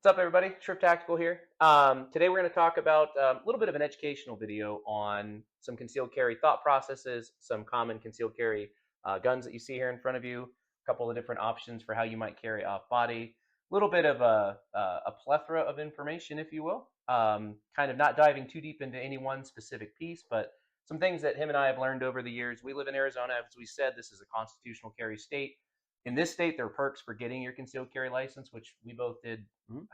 What's up, everybody? Trip Tactical here. Today we're going to talk about a little bit of an educational video on some concealed carry thought processes, some common concealed carry guns that you see here in front of you, a couple of different options for how you might carry off body, a little bit of a plethora of information, if you will. Kind of not diving too deep into any one specific piece, but some things that him and I have learned over the years. We live in Arizona, as we said. This is a constitutional carry state. In this state, there are perks for getting your concealed carry license, which we both did,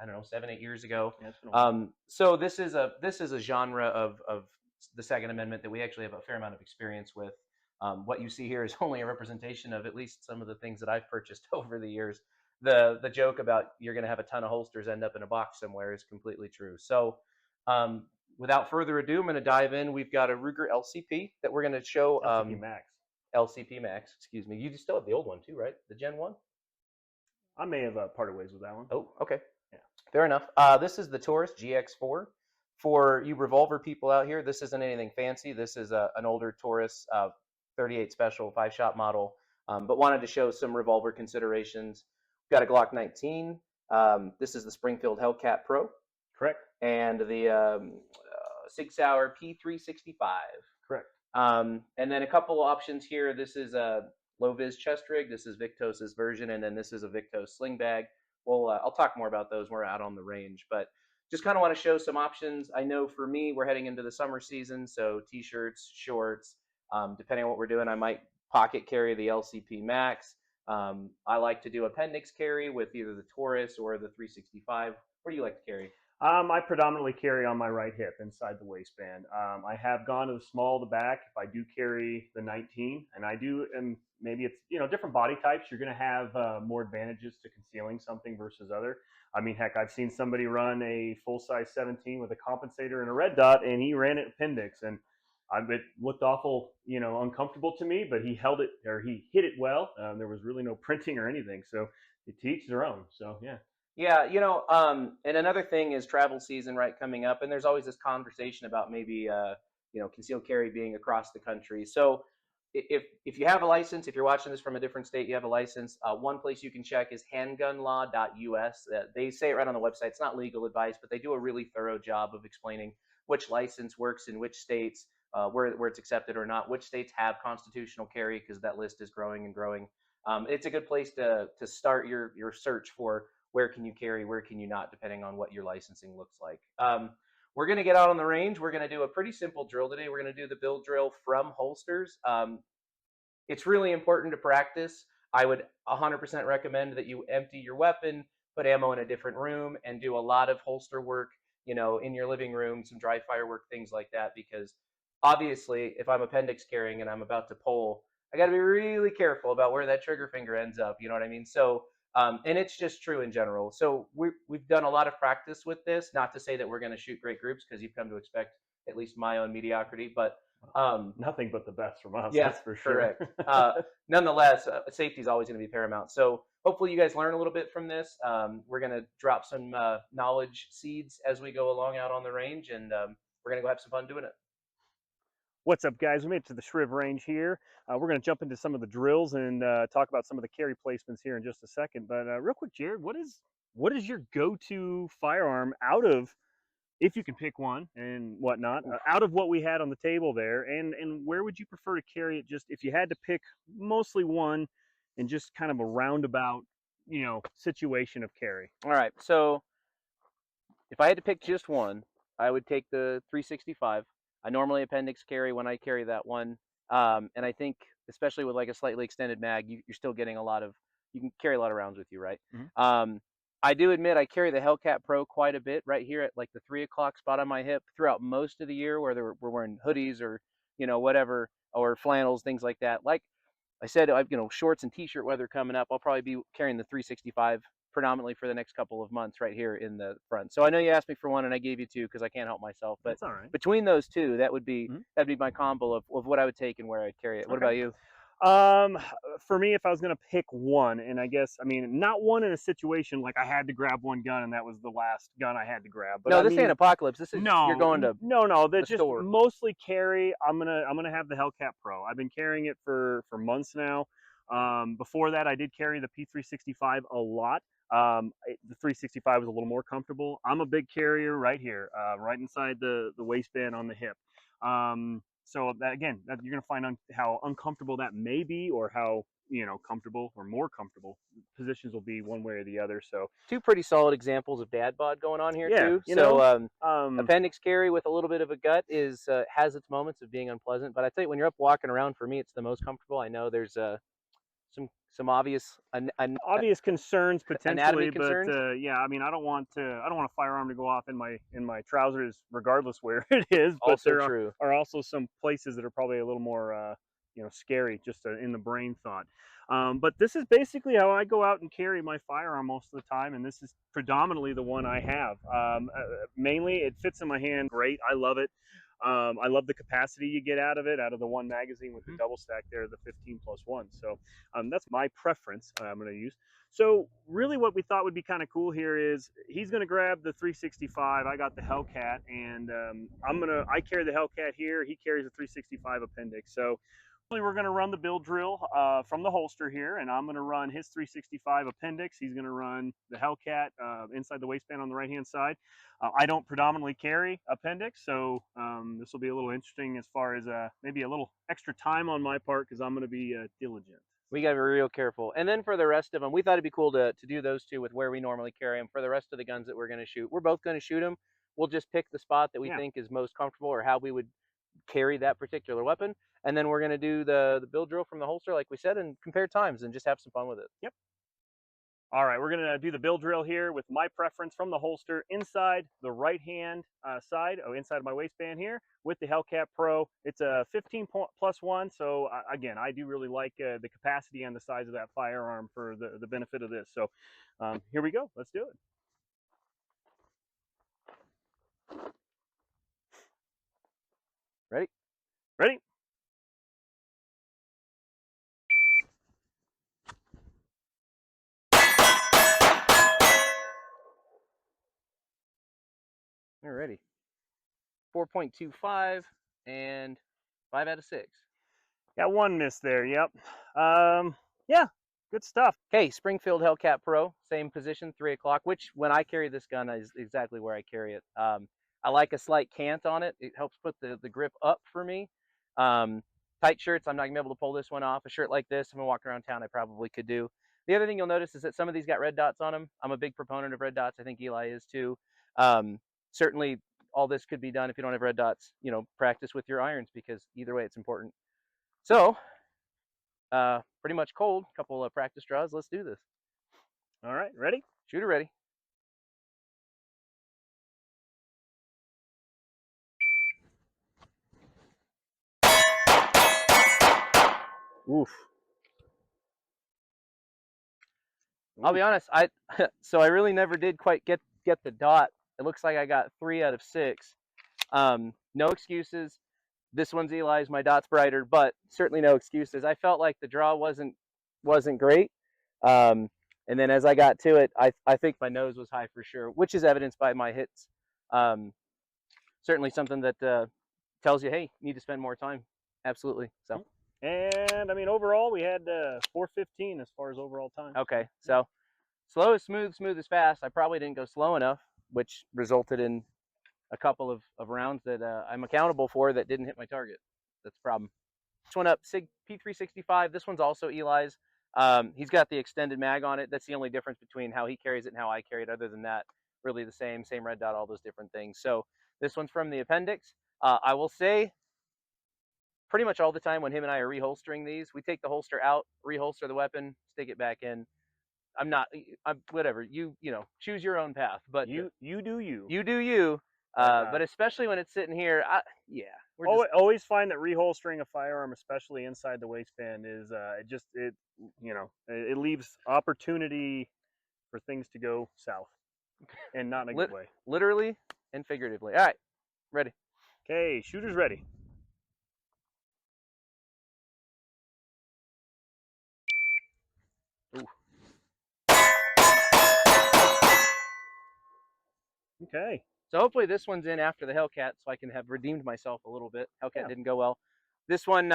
I don't know, 7-8 years ago. Yeah, So this is a genre of the Second Amendment that we actually have a fair amount of experience with. What you see here is only a representation of at least some of the things that I've purchased over the years. The joke about you're going to have a ton of holsters end up in a box somewhere is completely true. So without further ado, I'm going to dive in. We've got a Ruger LCP that we're going to show. LCP Max. LCP Max, excuse me. You still have the old one too, right? The Gen 1? I may have parted ways with that one. Oh, okay. Yeah. Fair enough. This is the Taurus GX4. For you revolver people out here, this isn't anything fancy. This is an older Taurus 38 special 5-shot model, but wanted to show some revolver considerations. We've got a Glock 19. This is the Springfield Hellcat Pro. Correct. And the Sig Sauer P365. Correct. And then a couple options here. This is a low-vis chest rig. This is Victos's version, and then this is a Victos sling bag. Well, I'll talk more about those when we're out on the range, but just kind of want to show some options. I know for me, we're heading into the summer season, so t-shirts, shorts, depending on what we're doing, I might pocket carry the LCP Max. I like to do appendix carry with either the Taurus or the 365. What do you like to carry? I predominantly carry on my right hip inside the waistband. I have gone to the small, the back. If I do carry the 19, and I do, and maybe it's different body types, you're going to have more advantages to concealing something versus other. I mean, heck, I've seen somebody run a full-size 17 with a compensator and a red dot, and he ran it appendix, and it looked awful, uncomfortable to me. But he held it, or he hit it well. There was really no printing or anything, so to each their own. So yeah. Yeah, and another thing is travel season, right, coming up, and there's always this conversation about maybe, concealed carry being across the country. So if you have a license, if you're watching this from a different state, you have a license, one place you can check is handgunlaw.us. They say it right on the website. It's not legal advice, but they do a really thorough job of explaining which license works in which states, where it's accepted or not, which states have constitutional carry, because that list is growing and growing. It's a good place to start your search for where can you carry, where can you not, depending on what your licensing looks like. We're going to get out on the range. We're going to do a pretty simple drill today. We're going to do the build drill from holsters. It's really important to practice. I would 100% recommend that you empty your weapon, put ammo in a different room, and do a lot of holster work, in your living room, some dry fire work, things like that, because obviously if I'm appendix carrying and I'm about to pull, I got to be really careful about where that trigger finger ends up. You know what I mean? So and it's just true in general. So we've done a lot of practice with this. Not to say that we're going to shoot great groups, because you've come to expect at least my own mediocrity. But nothing but the best from us. Yeah, that's for sure. Correct. Nonetheless, safety is always going to be paramount. So hopefully you guys learn a little bit from this. We're going to drop some knowledge seeds as we go along out on the range, and we're going to go have some fun doing it. What's up, guys? We made it to the Shriv range here. We're going to jump into some of the drills and talk about some of the carry placements here in just a second. But real quick, Jared, what is your go-to firearm out of, if you can pick one and whatnot, out of what we had on the table there, and where would you prefer to carry it? Just if you had to pick mostly one, and just kind of a roundabout, situation of carry. All right. So if I had to pick just one, I would take the 365. I normally appendix carry when I carry that one. And I think, especially with like a slightly extended mag, you're still getting you can carry a lot of rounds with you, right? Mm-hmm. I do admit I carry the Hellcat Pro quite a bit right here at like the 3 o'clock spot on my hip throughout most of the year, where we're wearing hoodies or, whatever, or flannels, things like that. Like I said, I've, shorts and t-shirt weather coming up. I'll probably be carrying the 365 predominantly for the next couple of months right here in the front. So I know you asked me for one and I gave you two because I can't help myself, but that's all right. Between those two, that'd be my combo of what I would take and where I'd carry it. What about you? For me, if I was going to pick one, and I guess, not one in a situation like I had to grab one gun and that was the last gun I had to grab. But no, this ain't Apocalypse. This is, you're going to that's just store. Mostly carry. I'm gonna have the Hellcat Pro. I've been carrying it for months now. Before that, I did carry the P365 a lot. The 365 was a little more comfortable. I'm a big carrier right here, right inside the waistband on the hip. So that, again, that you're going to find how uncomfortable that may be, or how, you know, comfortable or more comfortable positions will be one way or the other. So two pretty solid examples of dad bod going on here yeah, too. you So know, appendix carry with a little bit of a gut is has its moments of being unpleasant, but I tell you, when you're up walking around, for me, it's the most comfortable. I know there's some obvious obvious concerns anatomy potentially, but concerns. yeah, I mean, I don't want a firearm to go off in my trousers, regardless where it is. But Also there true. are also some places that are probably a little more you know, scary, just in the brain thought. But this is basically how I go out and carry my firearm most of the time, and this is predominantly the one I have. Mainly, it fits in my hand great. I love it. I love the capacity you get out of it, out of the one magazine with the double stack there, the 15+1. So that's my preference I'm going to use. So really what we thought would be kind of cool here is he's going to grab the 365. I got the Hellcat, and I carry the Hellcat here. He carries the 365 appendix. So we're going to run the build drill from the holster here, and I'm going to run his 365 appendix. He's going to run the Hellcat inside the waistband on the right hand side. I don't predominantly carry appendix, so this will be a little interesting as far as maybe a little extra time on my part, because I'm going to be diligent. We got to be real careful. And then for the rest of them, we thought it'd be cool to do those two with where we normally carry them. For the rest of the guns that we're going to shoot, we're both going to shoot them. We'll just pick the spot that we think is most comfortable, or how we would carry that particular weapon. And then we're going to do the build drill from the holster, like we said, and compare times and just have some fun with it. Yep. All right, we're going to do the build drill here with my preference from the holster inside the right hand side, inside my waistband here, with the Hellcat Pro. It's a 15+1, so again, I do really like the capacity and the size of that firearm for the benefit of this. So here we go. Let's do it. Ready? Ready? Alrighty. 4.25 and 5 out of 6. Got one miss there. Yep. Yeah, good stuff. Okay, Springfield Hellcat Pro, same position, 3 o'clock, which when I carry this gun is exactly where I carry it. I like a slight cant on it. It helps put the grip up for me. Tight shirts, I'm not going to be able to pull this one off. A shirt like this, if I'm walking around town, I probably could do. The other thing you'll notice is that some of these got red dots on them. I'm a big proponent of red dots. I think Eli is too. Certainly, all this could be done if you don't have red dots. You know, practice with your irons, because either way, it's important. So, pretty much cold. Couple of practice draws. Let's do this. All right, ready? Shooter ready. Oof. I'll be honest, so I really never did quite get the dot. It looks like I got 3 out of 6. No excuses. This one's Eli's, my dot's brighter, but certainly no excuses. I felt like the draw wasn't great. And then as I got to it, I think my nose was high for sure, which is evidenced by my hits. Certainly something that tells you, hey, you need to spend more time. Absolutely. So. And I mean, overall, we had 4:15 as far as overall time. Okay, so slow is smooth, smooth is fast. I probably didn't go slow enough, which resulted in a couple of rounds that I'm accountable for that didn't hit my target. That's the problem. This one up, Sig P365. This one's also Eli's. He's got the extended mag on it. That's the only difference between how he carries it and how I carry it. Other than that, really the same red dot, all those different things. So this one's from the appendix. I will say, pretty much all the time when him and I are reholstering these, we take the holster out, reholster the weapon, stick it back in. I'm whatever. You know, choose your own path. But you do you. You do you. But especially when it's sitting here, yeah. Always find that reholstering a firearm, especially inside the waistband, is it leaves opportunity for things to go south, and not in a good way. Literally and figuratively. All right, ready. Okay, shooter's ready. Ooh. Okay. So hopefully this one's in after the Hellcat, so I can have redeemed myself a little bit. Hellcat didn't go well. This one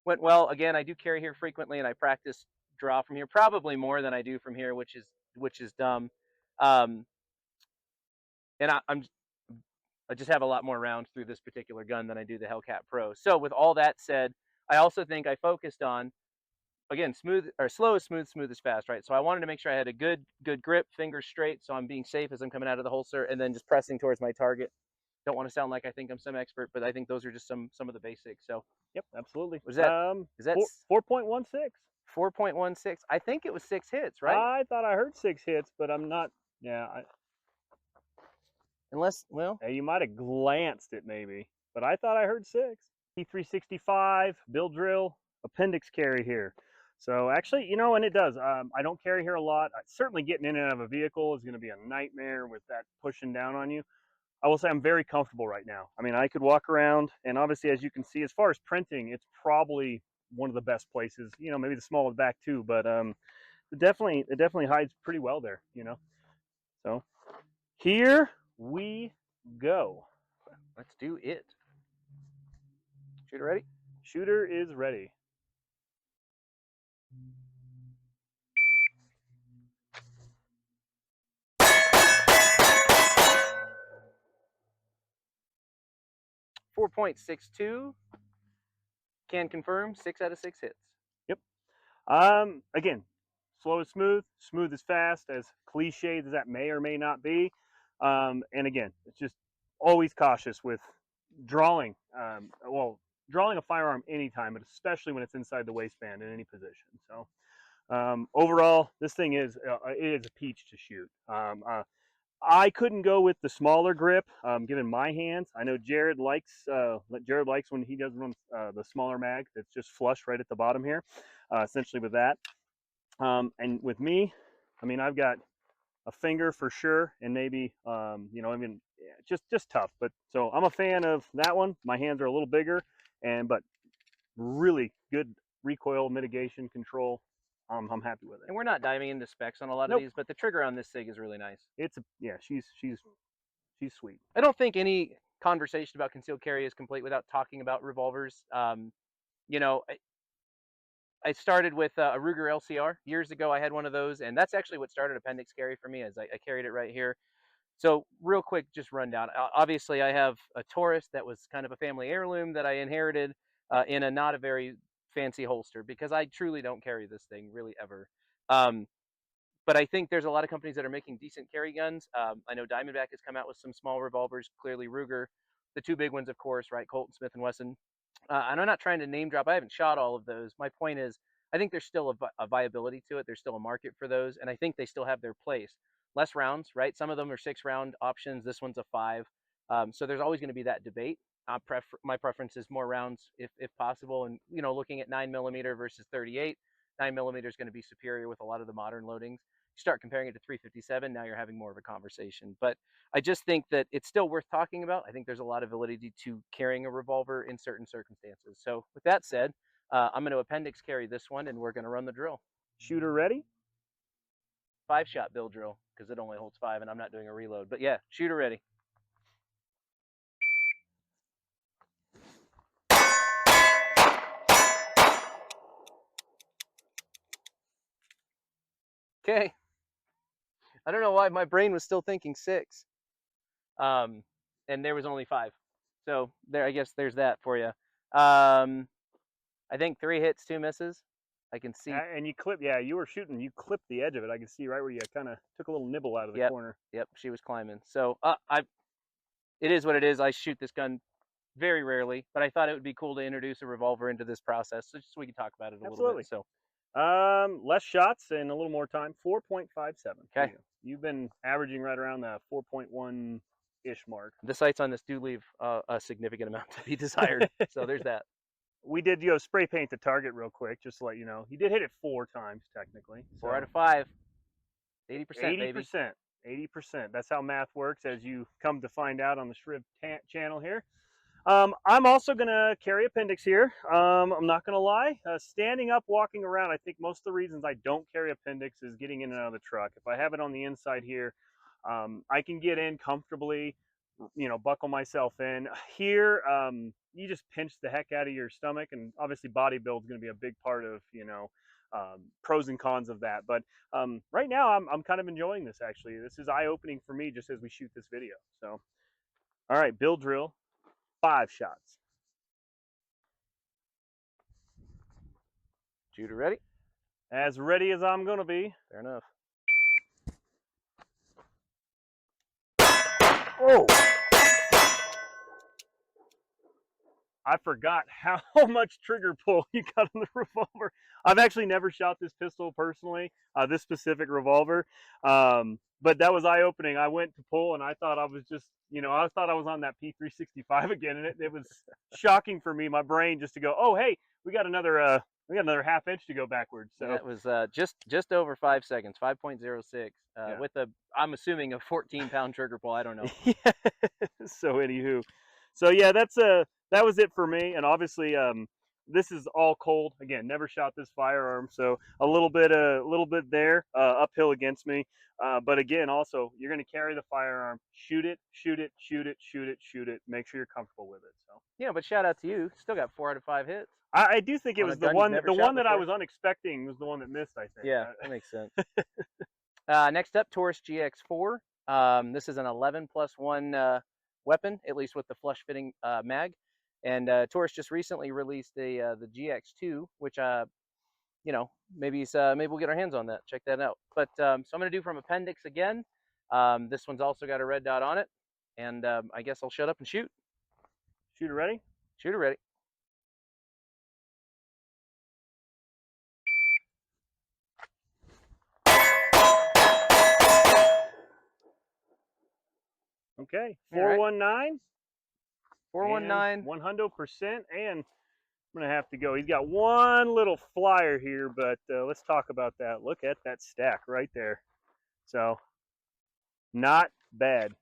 went well. Again, I do carry here frequently, and I practice draw from here probably more than I do from here, which is which is dumb. Um, and I just have a lot more rounds through this particular gun than I do the Hellcat Pro. So with all that said, I also think I focused on, again, smooth or slow is smooth, smooth is fast, right? So I wanted to make sure I had a good grip, fingers straight, so I'm being safe as I'm coming out of the holster, and then just pressing towards my target. Don't want to sound like I think I'm some expert, but I think those are just some of the basics. So Yep, absolutely. was that is that 4.16. 4.16? I think it was 6 hits, right? I thought I heard 6 hits, but I'm not. Yeah, Unless, well, you might have glanced it maybe, but I thought I heard 6. P365 Bill Drill appendix carry here. So actually, you know, and it does. I don't carry here a lot. Certainly getting in and out of a vehicle is going to be a nightmare with that pushing down on you. I will say I'm very comfortable right now. I mean, I could walk around, and obviously, as you can see, as far as printing, it's probably one of the best places. You know, maybe the small of the back too, but it definitely hides pretty well there. You know, so here we go. let's do it. Shooter ready? Shooter is ready. .62. Can confirm 6 out of 6 hits. Yep. Again, slow is smooth, smooth is fast, as cliched as that may or may not be. And again, it's just always cautious with drawing. Well, drawing a firearm anytime, but especially when it's inside the waistband in any position. So overall, this thing is it is a peach to shoot. I couldn't go with the smaller grip, given my hands. I know Jared likes when he does run the smaller mag that's just flush right at the bottom here, essentially with that. And with me, I mean, I've got a finger for sure, and maybe you know, I mean, yeah, just tough. But so I'm a fan of that one. My hands are a little bigger, but really good recoil mitigation control. I'm happy with it. And we're not diving into specs on a lot of Nope. these, but the trigger on this Sig is really nice. It's yeah, she's sweet. I don't think any conversation about concealed carry is complete without talking about revolvers. You know, I started with a Ruger LCR years ago. I had one of those, and that's actually what started appendix carry for me. As I carried it right here. So real quick, just rundown. Obviously, I have a Taurus that was kind of a family heirloom that I inherited in a not a very fancy holster, because I truly don't carry this thing really ever. Um, but I think there's a lot of companies that are making decent carry guns. I know Diamondback has come out with some small revolvers. Clearly, Ruger, the two big ones, of course, right? Colt and Smith and Wesson. And I'm not trying to name drop. I haven't shot all of those. My point is, I think there's still a viability to it. There's still a market for those, and I think they still have their place. Less rounds, right? Some of them are 6-round options. This one's a 5. So there's always going to be that debate. My preference is more rounds if possible, and you know, looking at 9mm versus 38, 9mm is going to be superior with a lot of the modern loadings. You start comparing it to 357, now you're having more of a conversation. But I just think that it's still worth talking about. I think there's a lot of validity to carrying a revolver in certain circumstances. So with that said, I'm going to appendix carry this one, and we're going to run the drill. Shooter ready? 5-shot Bill drill, because it only holds 5, and I'm not doing a reload. But yeah, shooter ready. Okay. I don't know why my brain was still thinking 6. And there was only 5. So there, I guess there's that for you. I think 3 hits, 2 misses. I can see. And you clip, yeah, you were shooting. You clipped the edge of it. I can see right where you kind of took a little nibble out of the corner. Yep, she was climbing. So it is what it is. I shoot this gun very rarely, but I thought it would be cool to introduce a revolver into this process, so just so we can talk about it a little bit. So, less shots and a little more time. 4.57. Okay. You've been averaging right around the 4.1-ish mark. The sights on this do leave a significant amount to be desired. So there's that. We did, spray paint the target real quick, just to let you know. You did hit it 4 times, technically. 4 out of 5. 80%, 80%, baby. 80%. That's how math works, as you come to find out on the Shriv channel here. I'm also going to carry appendix here. I'm not going to lie. Standing up, walking around, I think most of the reasons I don't carry appendix is getting in and out of the truck. If I have it on the inside here, I can get in comfortably, buckle myself in. Here, you just pinch the heck out of your stomach, and obviously body build is going to be a big part of, pros and cons of that. But right now, I'm kind of enjoying this. Actually, this is eye-opening for me just as we shoot this video. So, all right, Bill Drill, 5 shots. Shooter ready? As ready as I'm gonna be. Fair enough. Oh! I forgot how much trigger pull you got on the revolver. I've actually never shot this pistol personally, this specific revolver, but that was eye-opening. I went to pull and I thought I was just, I thought I was on that P365 again, and it was shocking for me, my brain, just to go, oh hey, we got another half inch to go backwards. So that was just over 5 seconds, 5.06, yeah. with I'm assuming a 14-pound trigger pull. I don't know. Yeah. So anywho, so yeah, that was it for me. And obviously, this is all cold. Again, never shot this firearm, so a little bit there uphill against me. But again, also you're going to carry the firearm, shoot it. Make sure you're comfortable with it. So Yeah, but shout out to you. Still got 4 out of 5 hits. I do think it was the one that I before. was unexpecting was the one that missed, I think. Yeah, that makes sense. Next up, Taurus GX4. This is an 11+1 weapon, at least with the flush fitting mag. And Taurus just recently released the GX2, which maybe we'll get our hands on that. Check that out. But so I'm going to do from appendix again. This one's also got a red dot on it, and I guess I'll shut up and shoot. Shooter ready? Shooter ready. Okay, 419. 419. 100%, and I'm gonna have to go. He's got one little flyer here, but let's talk about that. Look at that stack right there. So, not bad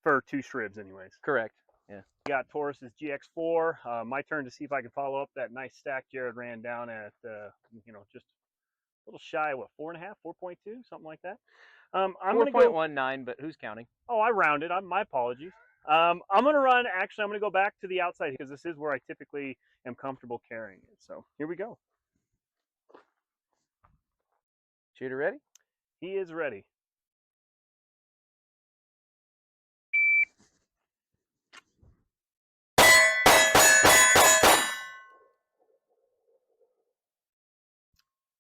for 2 Shribs, anyways. Correct. Yeah. Got Taurus's GX4. My turn to see if I can follow up that nice stack Jared ran down at, just a little shy of what, 4.5, 4.2, something like that. I'm 4.19, but who's counting? Oh, I rounded. My apologies. I'm going to run, actually, I'm going to go back to the outside because this is where I typically am comfortable carrying it. So here we go. Shooter ready? He is ready.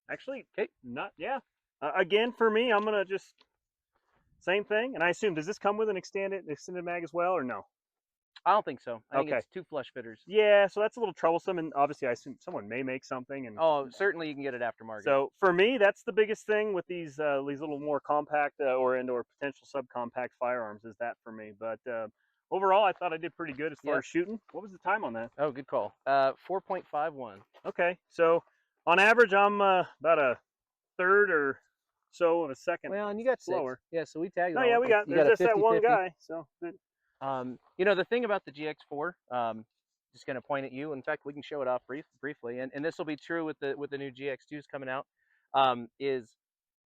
Actually, okay. Again, for me, I'm going to just, same thing. And I assume, does this come with an extended mag as well, or no? I don't think so. I think it's 2 flush fitters. Yeah, so that's a little troublesome, and obviously I assume someone may make something. And certainly you can get it aftermarket. So for me, that's the biggest thing with these little more compact or potential subcompact firearms is that for me. But overall, I thought I did pretty good as far as shooting. What was the time on that? Oh, good call. 4.51. Okay, so on average, I'm about a third or so of a second. Well, and you got slower. 6. Yeah, so we tagged. No, yeah, we got. There's just that one guy. So. The thing about the GX4, just going to point at you. In fact, we can show it off briefly, and this will be true with the new GX2s coming out. Is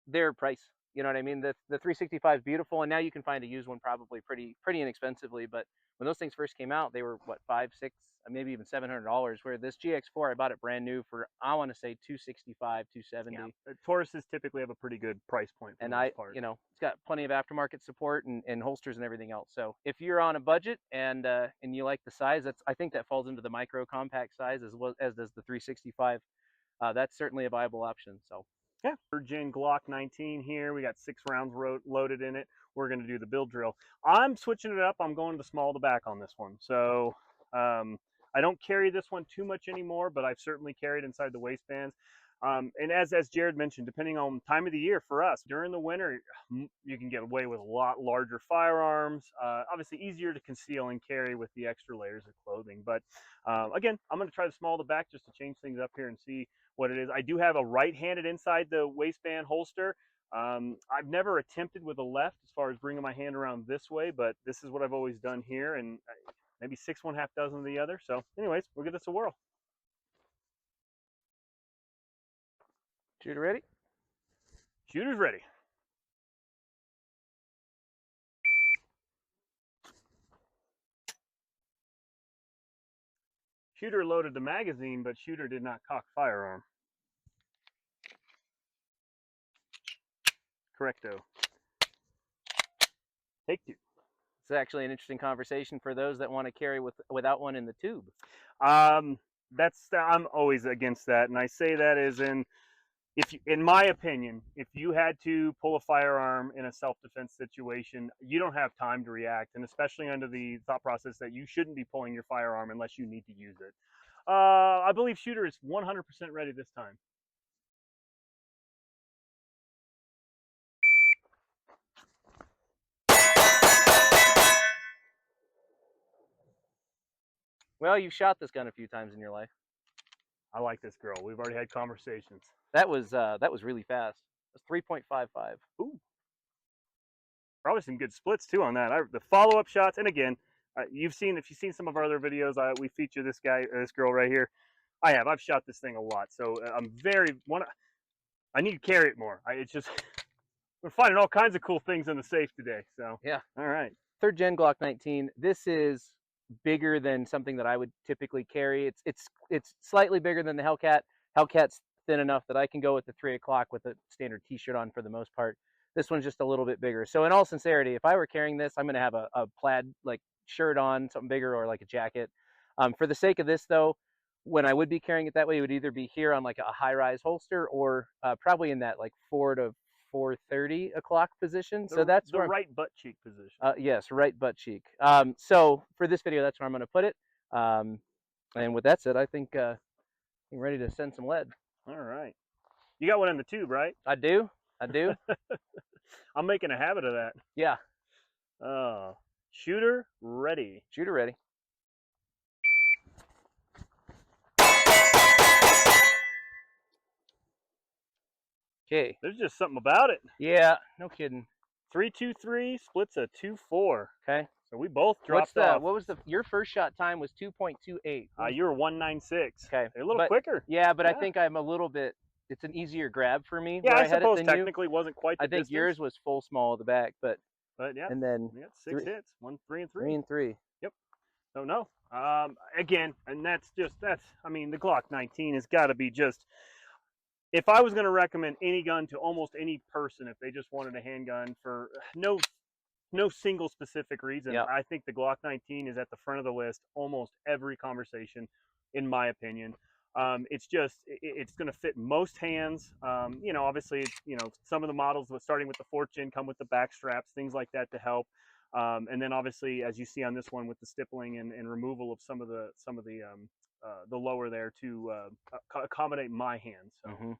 their price? You know what I mean? The 365 is beautiful, and now you can find a used one probably pretty inexpensively. But when those things first came out, they were what, $500, $600, maybe even $700. Where this GX4, I bought it brand new for, I want to say, $265, $270. Yeah. Tauruses typically have a pretty good price point. For and part. It's got plenty of aftermarket support and holsters and everything else. So if you're on a budget and you like the size, I think that falls into the micro compact size as well as does the 365. That's certainly a viable option. So. Yeah, Gen Glock 19 here. We got 6 rounds loaded in it. We're going to do the build drill. I'm switching it up. I'm going to the small to back on this one. So I don't carry this one too much anymore, but I've certainly carried inside the waistbands. And as Jared mentioned, depending on time of the year for us, during the winter, you can get away with a lot larger firearms. Obviously easier to conceal and carry with the extra layers of clothing. But again, I'm going to try the small to back just to change things up here and see what it is. I do have a right-handed inside the waistband holster. I've never attempted with a left as far as bringing my hand around this way, but this is what I've always done here, and maybe 6 1/2 dozen of the other. So anyways, we'll give this a whirl. Shooter ready? Shooter's ready. Shooter loaded the magazine, but Shooter did not cock firearm. Correcto. Take two. It's actually an interesting conversation for those that want to carry without one in the tube. I'm always against that, and I say that as in my opinion, if you had to pull a firearm in a self-defense situation, you don't have time to react, and especially under the thought process that you shouldn't be pulling your firearm unless you need to use it. I believe shooter is 100% ready this time. Well, you've shot this gun a few times in your life. I like this girl. We've already had conversations. That was really fast. It was 3.55. Ooh. Probably some good splits too on that. The follow-up shots, and again, if you've seen some of our other videos, we feature this girl right here. I've shot this thing a lot, so I need to carry it more. It's just we're finding all kinds of cool things in the safe today. So yeah, all right. 3rd gen Glock 19. This is bigger than something that I would typically carry. It's slightly bigger than the Hellcat. Hellcat's thin enough that I can go with the 3 o'clock with a standard t-shirt on for the most part. This one's just a little bit bigger. So in all sincerity, if I were carrying this, I'm going to have a plaid like shirt on, something bigger, or like a jacket. For the sake of this though, when I would be carrying it that way, it would either be here on like a high-rise holster or probably in that like 4 to 4:30 o'clock position. So that's the right butt cheek position. Yes, right butt cheek. So for this video, that's where I'm going to put it. And with that said, I think I'm ready to send some lead. All right. You got one in the tube, right? I do. I'm making a habit of that. Yeah. Shooter ready. Shooter ready. Okay. There's just something about it. Yeah, no kidding. 3.23 splits a 2.4. Okay. So we both dropped off. What was your first shot time was 2.28. You were 1.96. Okay. A little quicker. Yeah, but I think I'm a little bit. It's an easier grab for me. Yeah, I suppose technically wasn't quite the I think distance. Yours was full small at the back, but yeah. And then we got 6 hits, 1, 3, and 3. 3 and 3. Yep. So no. Again, and that's I mean, the Glock 19 has got to be just. If I was going to recommend any gun to almost any person, if they just wanted a handgun for no single specific reason, Yep. I think the Glock 19 is at the front of the list almost every conversation, in my opinion. It's going to fit most hands. Obviously, some of the models, starting with the 4th gen, come with the back straps, things like that to help. And then obviously, as you see on this one, with the stippling and removal of some of the lower there to accommodate my hands. So.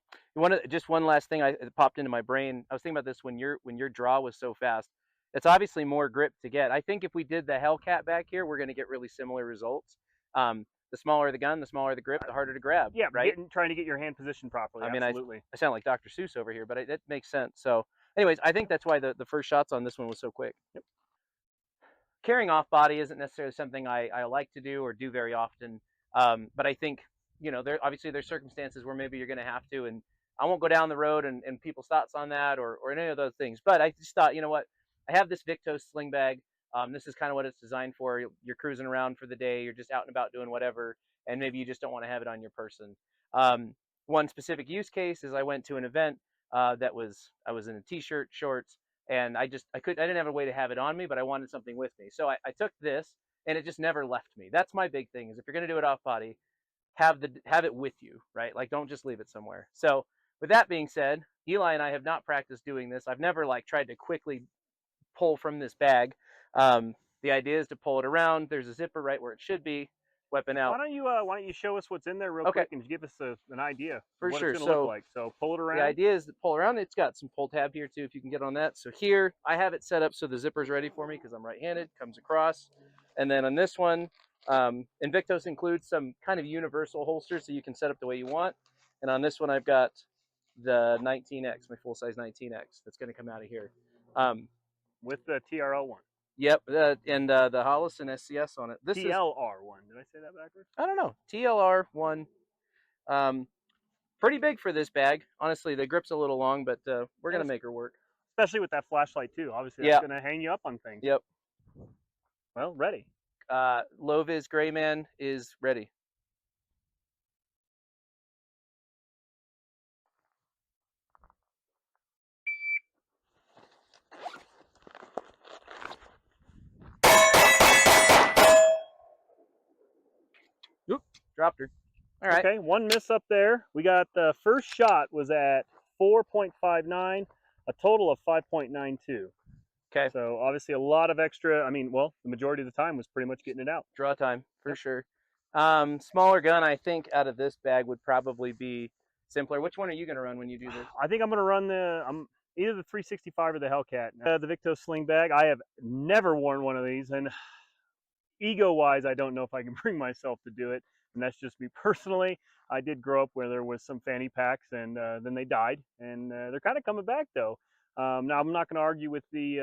Just one last thing it popped into my brain. I was thinking about this when your draw was so fast. It's obviously more grip to get. I think if we did the Hellcat back here, we're going to get really similar results. The smaller the gun, the smaller the grip, the harder to grab. Yeah, right. Trying to get your hand positioned properly. I mean, absolutely. I sound like Dr. Seuss over here, but it makes sense. So, anyways, I think that's why the first shots on this one was so quick. Yep. Carrying off body isn't necessarily something I like to do or do very often. But I think, there's circumstances where maybe you're going to have to, and I won't go down the road and people's thoughts on that or any of those things. But I just thought, you know what? I have this Victos sling bag. This is kind of what it's designed for. You're cruising around for the day. You're just out and about doing whatever, and maybe you just don't want to have it on your person. One specific use case is I went to an event I was in a t-shirt, shorts, and I didn't have a way to have it on me, but I wanted something with me. So I took this, and it just never left me. That's my big thing, is if you're going to do it off body, have it with you, right? Like, don't just leave it somewhere. So with that being said, Eli and I have not practiced doing this. I've never tried to quickly pull from this bag. The idea is to pull it around. There's a zipper right where it should be. Weapon out. Why don't you show us what's in there real quick and give us an idea for what sure. It's going to look like. So pull it around. The idea is to pull around. It's got some pull tab here too, if you can get on that. So here I have it set up so the zipper's ready for me because I'm right-handed. Comes across, and then on this one, Invictus includes some kind of universal holster so you can set up the way you want. And on this one, I've got the 19X, my full-size 19X that's going to come out of here. With the TRL one. Yep, and the Hollis and SCS on it. This TLR one. Did I say that backwards? I don't know. TLR one. Pretty big for this bag. Honestly, the grip's a little long, but we're going to make her work. Especially with that flashlight, too. Obviously, that's going to hang you up on things. Yep. Well, ready. Low-vis Grayman is ready. dropped her. All right. Okay, one miss up there. We got the first shot was at 4.59, a total of 5.92. Okay. So obviously a lot of extra. I mean, well, the majority of the time was pretty much getting it out. Draw time for Yep. sure. Smaller gun, I think, out of this bag would probably be simpler. Which one are you going to run when you do this? I think I'm going to run either the 365 or the Hellcat. The Victo sling bag. I have never worn one of these, and ego-wise, I don't know if I can bring myself to do it. And that's just me personally. I did grow up where there was some fanny packs, and then they died, and they're kind of coming back though. Now I'm not going to argue with the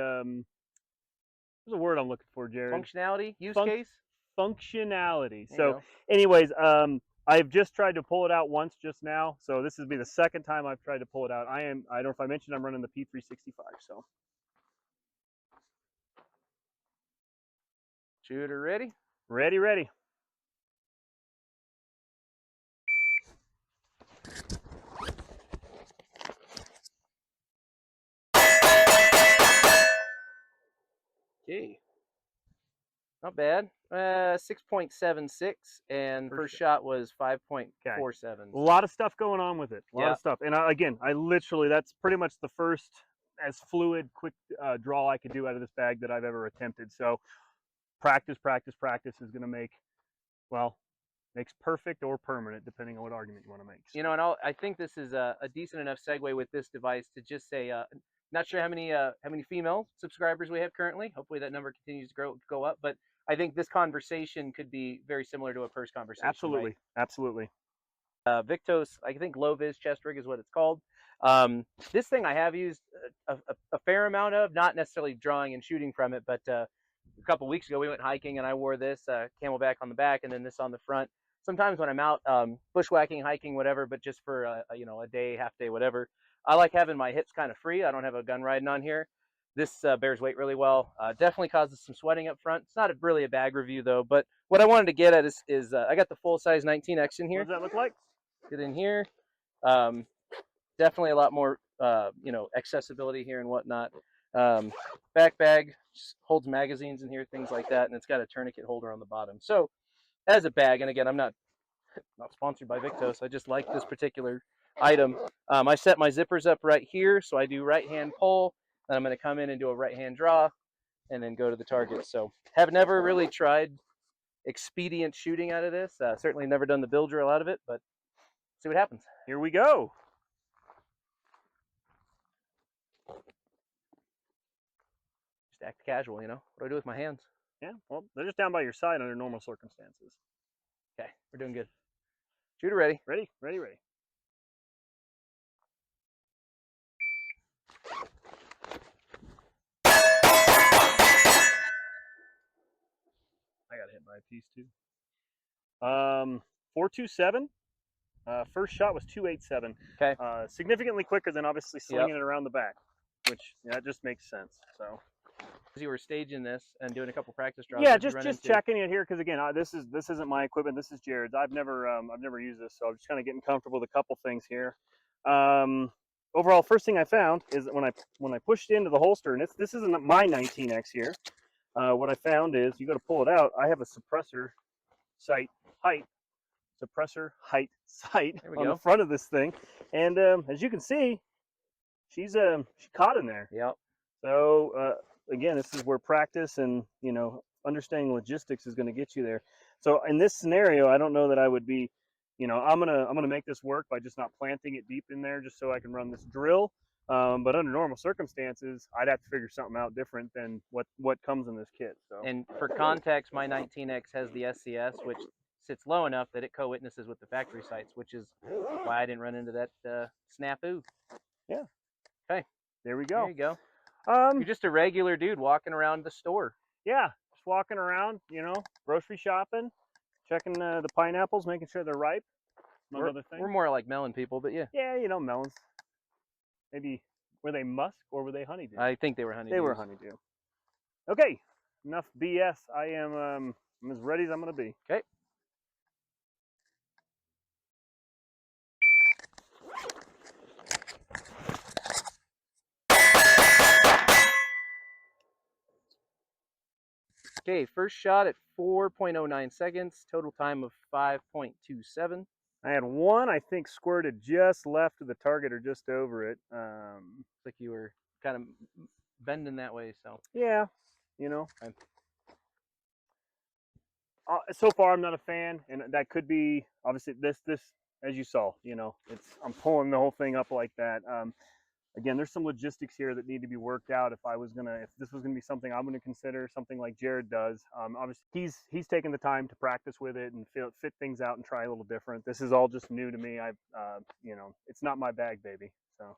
what's the word I'm looking for, Jared? Functionality, use case, functionality. There you So, go. anyways, I've just tried to pull it out once just now, so this will be the second time I've tried to pull it out. I don't know if I mentioned I'm running the P365. So, shooter ready. ready. Okay. Not bad. 6.76, and first shot was 5.47. A lot of stuff going on with it. A lot of stuff. And again, that's pretty much the first as fluid, quick draw I could do out of this bag that I've ever attempted. So practice is going to makes perfect or permanent, depending on what argument you want to make. You know, and I think this is a decent enough segue with this device to just say, not sure how many female subscribers we have currently. Hopefully that number continues to go up. But I think this conversation could be very similar to a purse conversation. Absolutely, right? Absolutely. Victos, I think low vis chest rig is what it's called. This thing I have used a fair amount of, not necessarily drawing and shooting from it, but a couple weeks ago we went hiking and I wore this Camelback on the back and then this on the front. Sometimes when I'm out bushwhacking, hiking, whatever, but just for a day, half day, whatever, I like having my hips kind of free. I don't have a gun riding on here. This bears weight really well. Definitely causes some sweating up front. It's not really a bag review though, but what I wanted to get at is I got the full size 19X in here. What does that look like? Get in here. Definitely a lot more accessibility here and whatnot. Back bag holds magazines in here, things like that, and it's got a tourniquet holder on the bottom. So as a bag, and again, I'm not sponsored by Victos, I just like this particular item. I set my zippers up right here, so I do right hand pull, then I'm going to come in and do a right hand draw, and then go to the target. So have never really tried expedient shooting out of this. Certainly never done the bill drill out of it, but see what happens. Here we go. Just act casual, What do I do with my hands? Yeah, well, they're just down by your side under normal circumstances. Okay, we're doing good. Shooter ready. Ready. I got hit by a piece too. 427. First shot was 287. Okay. Significantly quicker than obviously slinging it around the back, which that just makes sense. So. You were staging this and doing a couple practice draws. Yeah, just checking it here because again, this isn't my equipment. This is Jared's. I've never used this, so I'm just kind of getting comfortable with a couple things here. Overall, first thing I found is that when I pushed into the holster, and this isn't my 19X here. What I found is you got to pull it out. I have a suppressor height sight on the front of this thing, and as you can see, she caught in there. Yep. So again, this is where practice and understanding logistics is going to get you there. So in this scenario, I don't know that I would be, I'm gonna make this work by just not planting it deep in there, just so I can run this drill. But under normal circumstances, I'd have to figure something out different than what comes in this kit. So. And for context, my 19X has the SCS, which sits low enough that it co-witnesses with the factory sights, which is why I didn't run into that snafu. Yeah. Okay. There we go. There you go. You're just a regular dude walking around the store. Yeah, just walking around, grocery shopping, checking the pineapples, making sure they're ripe. We're more like melon people, but yeah. Yeah, melons. Maybe, were they musk or were they honeydew? I think they were honeydew. They were honeydew. Okay, enough BS. I am I'm as ready as I'm going to be. Okay. Okay, first shot at 4.09 seconds, total time of 5.27. I had one, I think, squirted just left of the target or just over it. Looks like you were kind of bending that way, so. Yeah, you know. Okay. So far, I'm not a fan, and that could be obviously this as you saw. You know, I'm pulling the whole thing up like that. Again, there's some logistics here that need to be worked out if this was gonna be something I'm gonna consider, something like Jared does. Obviously he's taken the time to practice with it and fit things out and try a little different. This is all just new to me. You know, it's not my bag, baby. So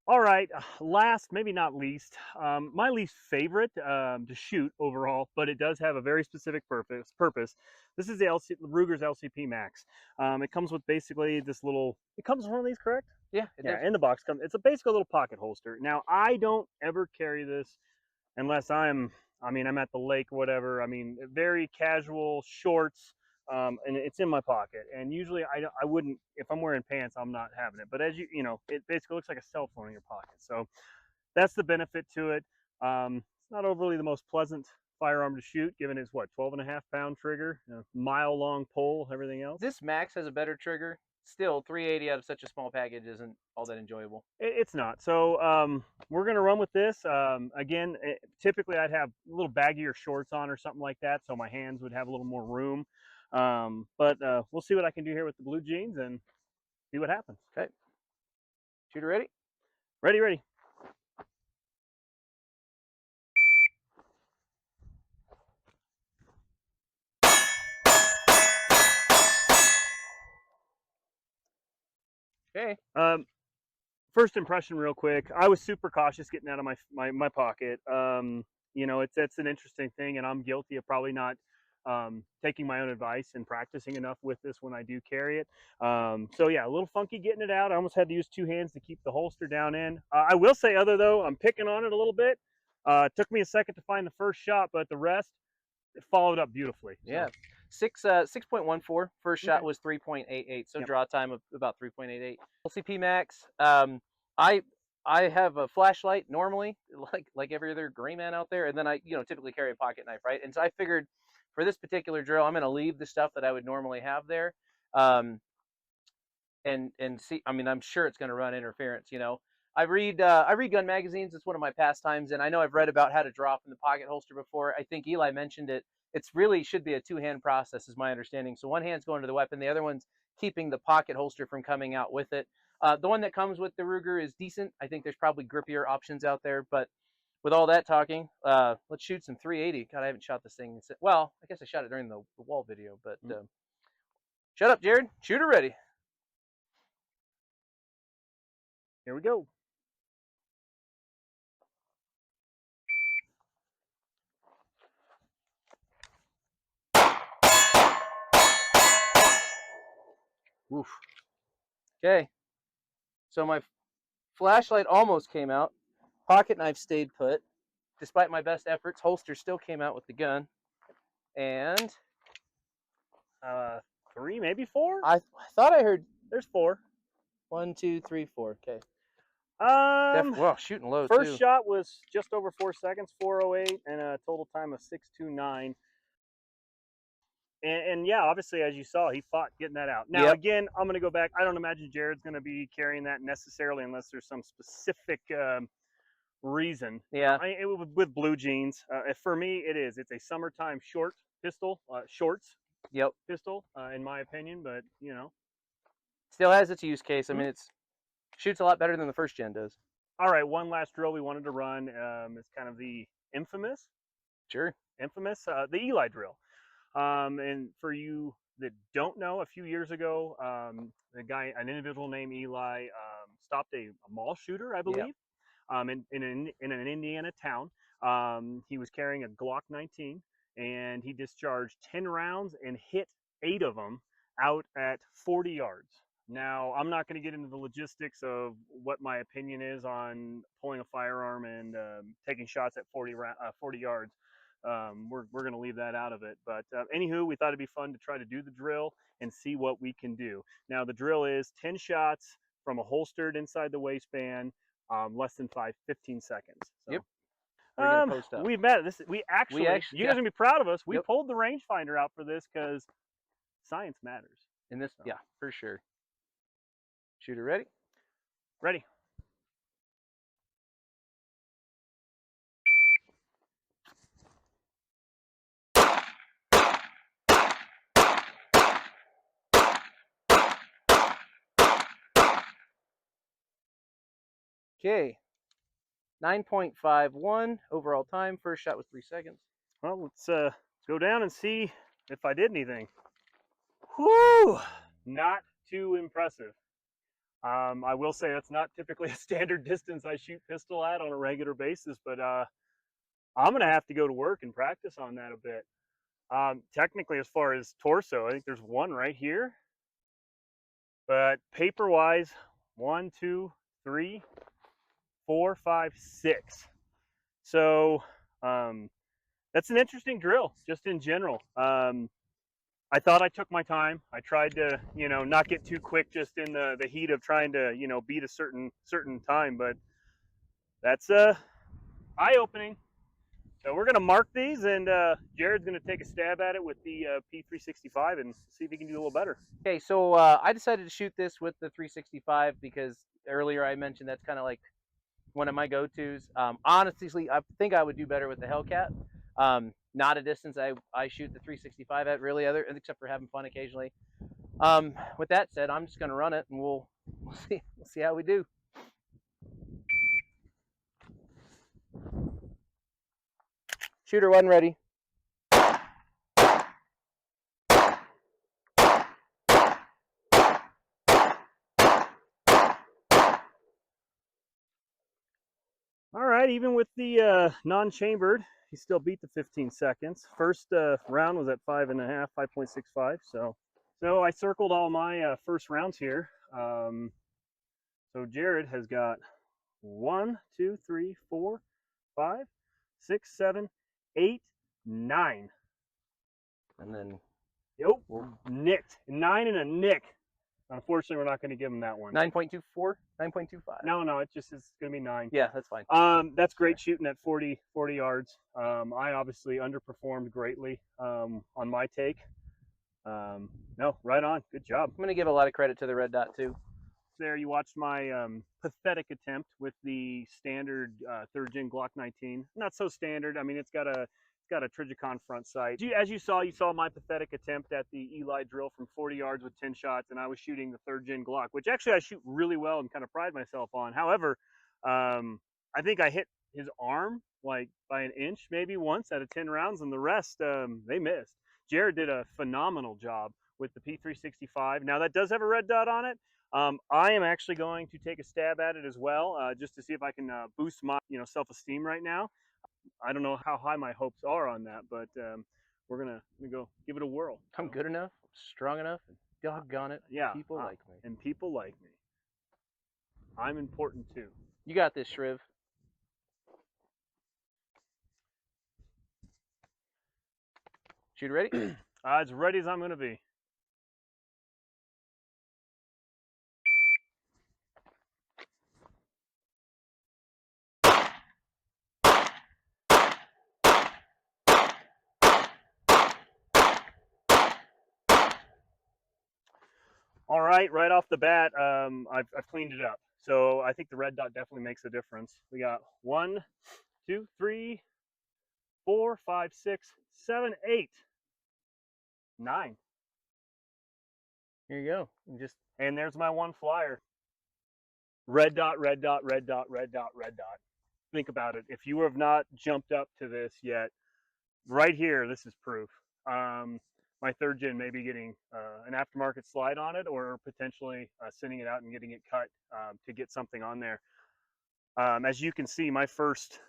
all right, last, maybe not least, my least favorite to shoot overall, but it does have a very specific purpose. This is the Ruger's LCP Max. It comes with basically this little, it comes with one of these, correct? Yeah, it does. In the box comes, it's basically a little pocket holster. Now, I don't ever carry this unless I'm at the lake or whatever. I mean, very casual shorts, and it's in my pocket. And usually I wouldn't, if I'm wearing pants, I'm not having it. But as you know, it basically looks like a cell phone in your pocket. So that's the benefit to it. It's not overly the most pleasant firearm to shoot, given it's what, 12.5-pound trigger, mile long pull, everything else. This Max has a better trigger. Still, 380 out of such a small package isn't all that enjoyable. It's not. So we're going to run with this. Again, typically I'd have a little baggier shorts on or something like that, so my hands would have a little more room. But we'll see what I can do here with the blue jeans and see what happens. Okay. Shooter ready? Ready, ready. Okay. First impression real quick. I was super cautious getting out of my pocket. You know, it's an interesting thing, and I'm guilty of probably not taking my own advice and practicing enough with this when I do carry it. So yeah, a little funky getting it out. I almost had to use two hands to keep the holster down in. I will say though, I'm picking on it a little bit. It took me a second to find the first shot, but the rest, it followed up beautifully. So. Yeah. 6.14. First shot Okay. was 3.88. So Yep. draw time of about 3.88. LCP Max. I have a flashlight normally, like every other gray man out there, and then I typically carry a pocket knife, right? And so I figured for this particular drill, I'm going to leave the stuff that I would normally have there, and see. I mean, I'm sure it's going to run interference. I read gun magazines. It's one of my pastimes, and I know I've read about how to drop in the pocket holster before. I think Eli mentioned it. It's really should be a two-hand process, is my understanding. So one hand's going to the weapon, the other one's keeping the pocket holster from coming out with it. The one that comes with the Ruger is decent. I think there's probably grippier options out there, but with all that talking, let's shoot some 380. God, I haven't shot this thing. Well, I guess I shot it during the wall video, but shut up, Jared. Shooter ready. Here we go. Oof. Okay. So my flashlight almost came out. Pocket knife stayed put. Despite my best efforts, holster still came out with the gun. And 3, maybe 4. I thought I heard There's 4. 1, 2, 3, 4. Okay. Well, shooting low first too. shot was just over 4 seconds, 4:08, and a total time of 6:29. And yeah, obviously, as you saw, he fought getting that out. Now, again, I'm going to go back. I don't imagine Jared's going to be carrying that necessarily unless there's some specific reason. Yeah. With blue jeans, for me, it is. It's a summertime short pistol, shorts. Yep. Pistol, in my opinion, but still has its use case. I mean, it's shoots a lot better than the first gen does. All right, one last drill we wanted to run is kind of the infamous. Sure. Infamous, the Eli Drill. And for you that don't know, a few years ago, an individual named Eli, stopped a mall shooter, I believe, in an Indiana town. He was carrying a Glock 19, and he discharged 10 rounds and hit 8 of them out at 40 yards. Now, I'm not going to get into the logistics of what my opinion is on pulling a firearm and taking shots at 40 yards. We're going to leave that out of it. But anywho, we thought it'd be fun to try to do the drill and see what we can do. Now, the drill is 10 shots from a holstered inside the waistband, less than 15 seconds. So. Yep. We're gonna post up. We met. You guys yeah. are gonna be proud of us. We Yep. pulled the rangefinder out for this because science matters. In this, yeah, for sure. Shooter ready? Ready. Okay. 9.51 overall time. First shot was 3 seconds. Well, let's go down and see if I did anything. Whew! Not too impressive. I will say that's not typically a standard distance I shoot pistol at on a regular basis, but I'm going to have to go to work and practice on that a bit. Technically, as far as torso, I think there's one right here. But paper-wise, 1, 2, 3, 4, 5, 6. So that's an interesting drill, just in general. I thought I took my time. I tried to, not get too quick just in the heat of trying to, beat a certain time, but that's eye-opening. So we're going to mark these, and Jared's going to take a stab at it with the P365 and see if he can do a little better. Okay, so I decided to shoot this with the 365 because earlier I mentioned that's kind of like one of my go-tos. Honestly, I think I would do better with the Hellcat. Not a distance I shoot the 365 at really, except for having fun occasionally. With that said, I'm just going to run it, and we'll see how we do. Shooter one ready. All right, even with the non-chambered, he still beat the 15 seconds. First round was at 5.5, 5.65. So I circled all my first rounds here. So Jared has got 1, 2, 3, 4, 5, 6, 7, 8, 9. And then nicked. 9 and a nick. Unfortunately, we're not going to give him that one. 9.24, 9.25. No, it just is going to be 9. Yeah, that's fine. That's great shooting at 40 yards. I obviously underperformed greatly on my take. No, right on. Good job. I'm going to give a lot of credit to the red dot too. There, you watched my pathetic attempt with the standard 3rd gen Glock 19. Not so standard. I mean, it's got a Trigicon front sight. As you saw my pathetic attempt at the Eli Drill from 40 yards with 10 shots, and I was shooting the 3rd gen Glock, which actually I shoot really well and kind of pride myself on. However, I think I hit his arm like by an inch maybe once out of 10 rounds, and the rest they missed. Jared did a phenomenal job with the P365. Now that does have a red dot on it. I am actually going to take a stab at it as well, just to see if I can boost my self-esteem right now. I don't know how high my hopes are on that, but we're gonna go give it a whirl. I'm good enough, strong enough, and doggone it, yeah, people like me. And people like me. I'm important too. You got this, Shriv. Shooter ready? As ready as I'm gonna be. All right off the bat, I've cleaned it up. So I think the red dot definitely makes a difference. We got 1, 2, 3, 4, 5, 6, 7, 8, 9. Here you go. And there's my one flyer. Red dot, red dot, red dot, red dot, red dot. Think about it. If you have not jumped up to this yet, right here, this is proof. My 3rd gen may be getting an aftermarket slide on it, or potentially sending it out and getting it cut to get something on there. As you can see, my first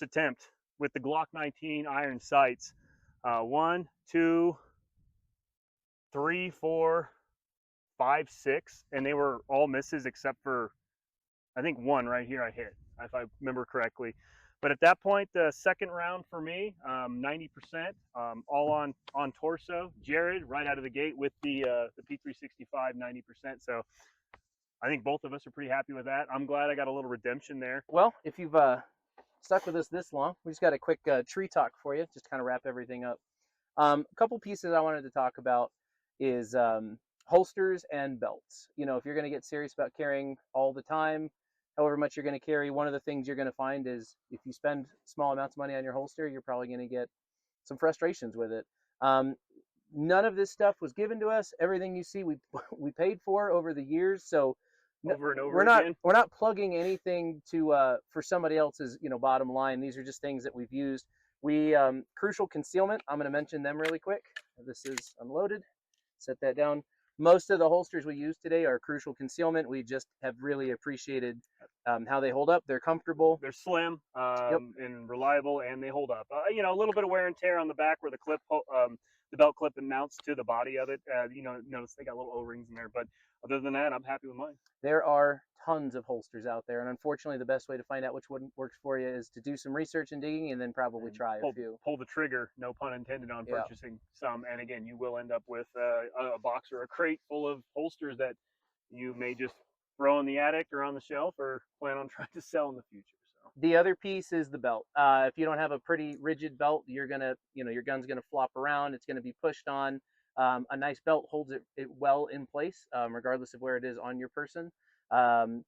attempt with the Glock 19 iron sights, 1, 2, 3, 4, 5, 6, and they were all misses except for I think one right here I hit, if I remember correctly. But at that point, the second round for me, 90%, all on torso. Jared right out of the gate with the P365, 90%. So I think both of us are pretty happy with that. I'm glad I got a little redemption there. Well, if you've stuck with us this long. We just got a quick tree talk for you, just kind of wrap everything up. A couple pieces I wanted to talk about is holsters and belts. You know, if you're going to get serious about carrying all the time, however much you're going to carry, one of the things you're going to find is if you spend small amounts of money on your holster, you're probably going to get some frustrations with it. Um, None of this stuff was given to us. Everything you see, we we paid for over the years. So Over and over we're not again. we're not plugging anything to for somebody else's bottom line. These are just things that we've used. We crucial concealment. I'm going to mention them really quick. This is unloaded. Set that down. Most of the holsters we use today are crucial concealment. We just have really appreciated how they hold up. They're comfortable. They're slim Yep. and reliable, and they hold up. You know, a little bit of wear and tear on the back where the belt clip and mounts to the body of it. You know, notice they got little O-rings in there, but other than that, I'm happy with mine. There are tons of holsters out there, and unfortunately, the best way to find out which one works for you is to do some research and digging, and then probably And try a few. pull the trigger, no pun intended, on Yeah. purchasing some. And again, you will end up with a box or a crate full of holsters that you may just throw in the attic or on the shelf or plan on trying to sell in the future. So The other piece is the belt. If you don't have a pretty rigid belt, you're gonna, your gun's gonna flop around. It's gonna be pushed on. A nice belt holds it well in place, regardless of where it is on your person. Um,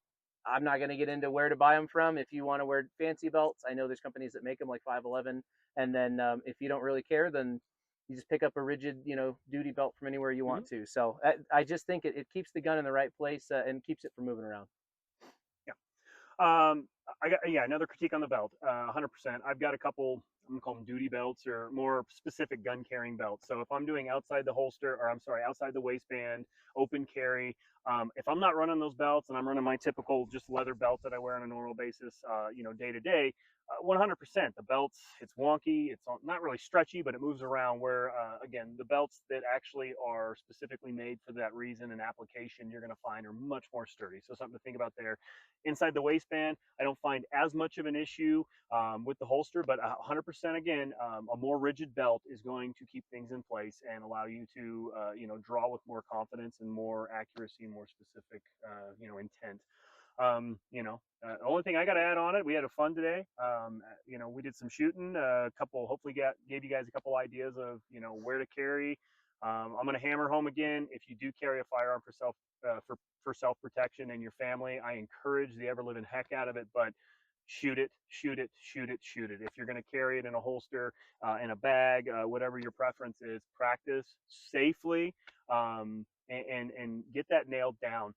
I'm not gonna get into where to buy them from. If you want to wear fancy belts, I know there's companies that make them like 511. And then if you don't really care, then you just pick up a rigid, duty belt from anywhere you want to. So I just think it keeps the gun in the right place and keeps it from moving around. yeah. I got another critique on the belt. 100%. I've got a couple. I'm gonna call them duty belts or more specific gun carrying belts. So if I'm doing outside the holster, or I'm sorry, outside the waistband, open carry. If I'm not running those belts and I'm running my typical just leather belt that I wear on a normal basis, day to day, 100%. The belts, it's wonky. It's not really stretchy, but it moves around. Where again, the belts that actually are specifically made for that reason and application, you're going to find are much more sturdy. So something to think about there. Inside the waistband, I don't find as much of an issue with the holster, but 100% again, a more rigid belt is going to keep things in place and allow you to, draw with more confidence and more accuracy, more specific, intent. The only thing I got to add on it, we had a fun today. We did some shooting, hopefully gave you guys a couple ideas of, where to carry. I'm going to hammer home again. If you do carry a firearm for self protection and your family, I encourage the ever living heck out of it, but shoot it, shoot it, shoot it, shoot it. If you're going to carry it in a holster, in a bag, whatever your preference is, practice safely, and get that nailed down.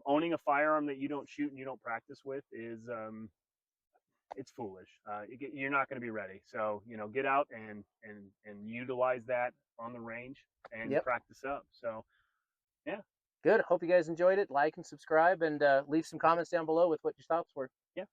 Owning a firearm that you don't shoot and you don't practice with is it's foolish. You're not going to be ready. So get out and utilize that on the range and Yep. practice up. So yeah. Good. Hope you guys enjoyed it. Like and subscribe, and leave some comments down below with what your thoughts were. Yeah.